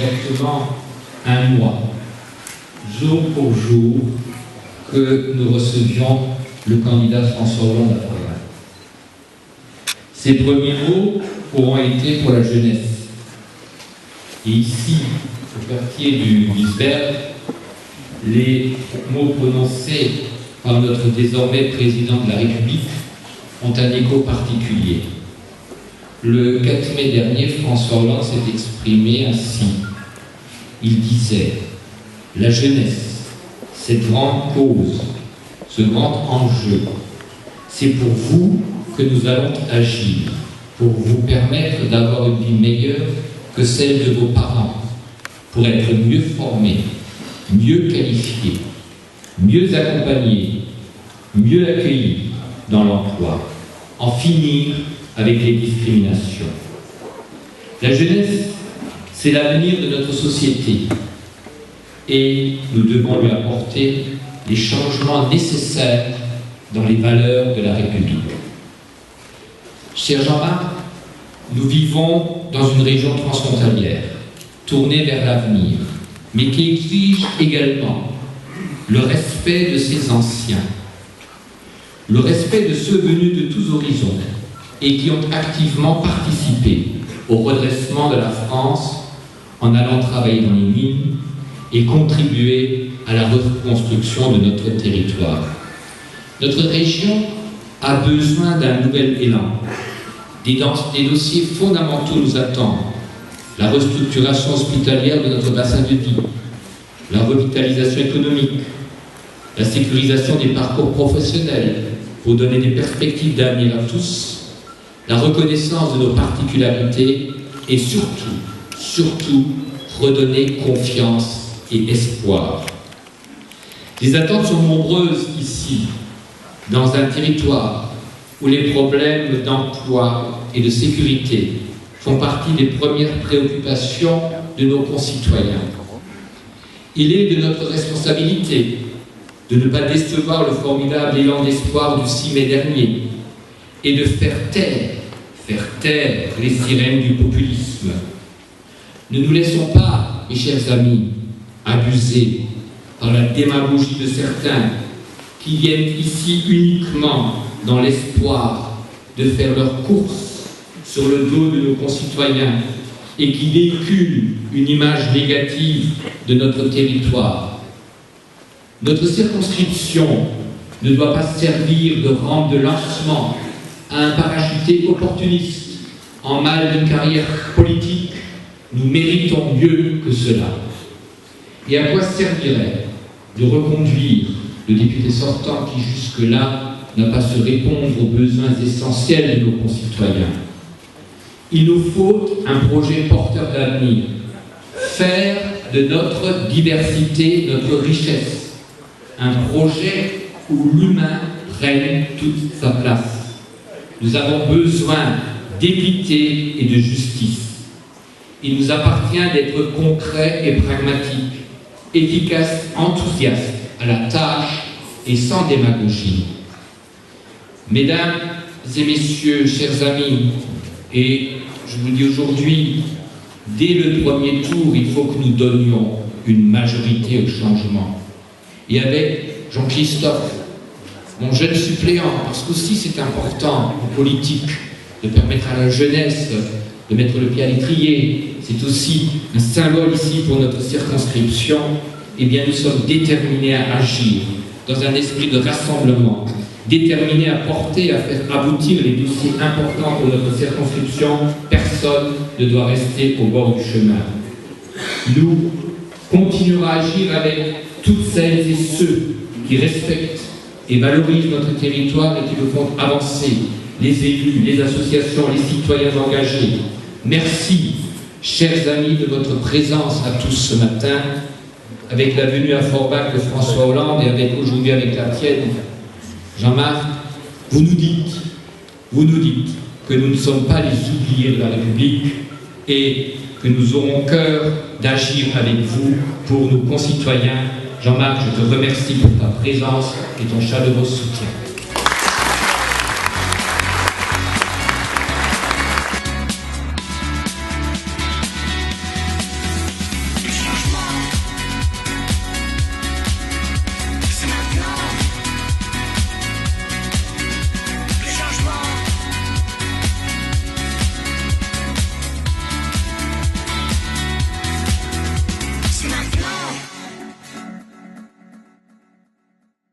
exactement un mois, jour pour jour, que nous recevions le candidat François Hollande à Paris. Ses premiers mots auront été pour la jeunesse. Et ici, au quartier du Liseberg, les mots prononcés par notre désormais président de la République ont un écho particulier. Le 4 mai dernier, François Hollande s'est exprimé ainsi. Il disait « La jeunesse, cette grande cause, ce grand enjeu, c'est pour vous que nous allons agir, pour vous permettre d'avoir une vie meilleure que celle de vos parents, pour être mieux formés, mieux qualifiés, mieux accompagnés, mieux accueillis dans l'emploi, en finir avec les discriminations. La jeunesse, c'est l'avenir de notre société et nous devons lui apporter les changements nécessaires dans les valeurs de la République. Cher Jean-Marc, nous vivons dans une région transfrontalière, tournée vers l'avenir, mais qui exige également le respect de ses anciens, le respect de ceux venus de tous horizons et qui ont activement participé au redressement de la France en allant travailler dans les mines et contribuer à la reconstruction de notre territoire. Notre région a besoin d'un nouvel élan. Des dossiers fondamentaux nous attendent. La restructuration hospitalière de notre bassin de vie, la revitalisation économique, la sécurisation des parcours professionnels pour donner des perspectives d'avenir à tous, la reconnaissance de nos particularités et surtout, redonner confiance et espoir. Les attentes sont nombreuses ici, dans un territoire où les problèmes d'emploi et de sécurité font partie des premières préoccupations de nos concitoyens. Il est de notre responsabilité de ne pas décevoir le formidable élan d'espoir du 6 mai dernier et de faire taire les sirènes du populisme. Ne nous laissons pas, mes chers amis, abuser par la démagogie de certains qui viennent ici uniquement dans l'espoir de faire leur course sur le dos de nos concitoyens et qui véhiculent une image négative de notre territoire. Notre circonscription ne doit pas servir de rampe de lancement à un parachuté opportuniste en mal d'une carrière politique. Nous méritons mieux que cela. Et à quoi servirait de reconduire le député sortant qui jusque-là n'a pas su répondre aux besoins essentiels de nos concitoyens? Il nous faut un projet porteur d'avenir, faire de notre diversité notre richesse, un projet où l'humain règne toute sa place. Nous avons besoin d'équité et de justice. Il nous appartient d'être concrets et pragmatiques, efficaces, enthousiastes à la tâche et sans démagogie. Mesdames et messieurs, chers amis, et je vous dis aujourd'hui, dès le premier tour, il faut que nous donnions une majorité au changement. Et avec Jean-Christophe, mon jeune suppléant, parce qu'aussi c'est important en politique de permettre à la jeunesse de mettre le pied à l'étrier, c'est aussi un symbole ici pour notre circonscription, eh bien nous sommes déterminés à agir dans un esprit de rassemblement, déterminés à porter, à faire aboutir les dossiers importants pour notre circonscription. Personne ne doit rester au bord du chemin. Nous continuerons à agir avec toutes celles et ceux qui respectent et valorisent notre territoire et qui le font avancer, les élus, les associations, les citoyens engagés. Merci, chers amis, de votre présence à tous ce matin, avec la venue à Forbach de François Hollande et avec aujourd'hui avec la tienne, Jean-Marc. Vous nous dites que nous ne sommes pas les oubliés de la République et que nous aurons cœur d'agir avec vous pour nos concitoyens. Jean-Marc, je te remercie pour ta présence et ton chaleureux soutien.